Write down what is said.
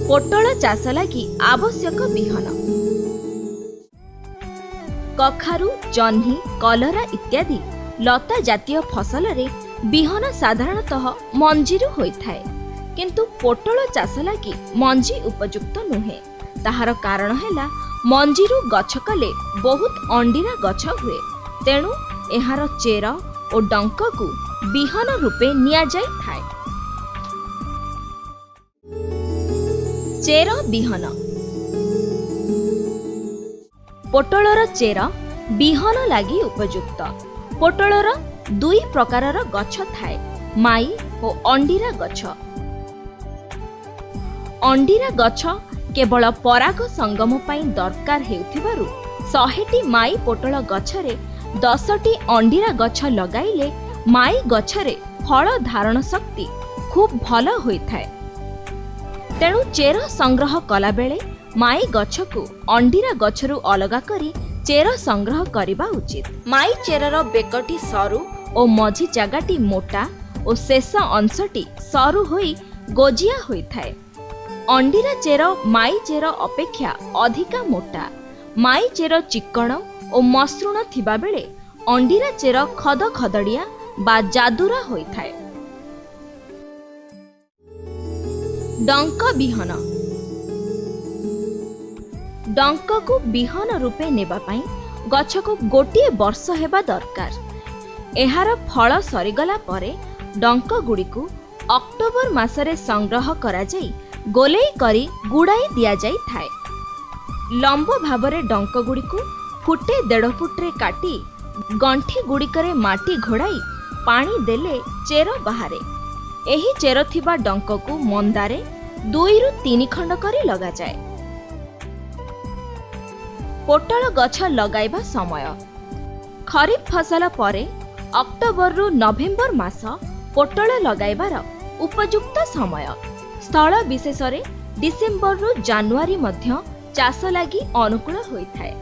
पोटल चाष लगी आवश्यक बिहन कखारु जह्नी कलरा इत्यादि लता जातीय फसल रे बिहन साधारणतः मंजीरु होइथाय किंतु पोटल चाष लगी मंजी उपयुक्त नुहे। ताहार कारण हैला मंजीरु गछ कले बहुत अंडीरा गछ हुए, तेणु एहार चेर और डंक को बिहन रूपे निया जाई थाए। चेर बिहन पोटलर चेर बिहन लागि उपयुक्त। पोटलर दुई प्रकारर गछ थाए, माई और अंडीरा गछ। अंडीरा गछ केवल पराग संगम पाई दरकार हेउथिबारु 100टी माई पोटल गछरे 10टी अंडीरा गछ लगाइले माई गछरे फल धारण शक्ति खूब भल होइथाय। तेणु चेर संग्रह कला बेले माई गछ को अंडीरा गछरु अलगा करी चेर संग्रह करिबा उचित। माई चेरर बेकटी सरू और मझी जागाटी मोटा और शेष अंशटी सरू होई गोजिया होइथाय। अंडीरा चेर माई चेर अपेक्षा अधिका मोटा। माई चेर चिक्कण और मसृण थिबा बेले अंडीरा चेर खद खदड़िया बा जादुरा होइथाय। डंक बिहन डंक को बिहन रूपे नेबा पाई गछ को गोटिए वर्ष हेबा दरकार। एहार फल सरीगला परे डंक गुड़ी को अक्टोबर मासरे संग्रह करा जाई गोलेई करी गुड़ाई दिया जाई थाए। लंब भावरे डंक गुड़ी को फुटे 1.5 फुट्रे काटी गंठी गुड़िकरे माटी घोड़ाई पानी देले चेर बाहारे। एही चेर थिबा डंक को मंदारे 2 रु 3 खंड करी लगा जाए। पोटल गछ लगाइबा समय खरीफ फसल परे अक्टोबर रु नवेम्बर मास पोटल लगाइबार उपयुक्त समय। स्थल विशेष रे डिसेम्बर रु जानुआरी मध्य चाष लगी अनुकूल होइथाय।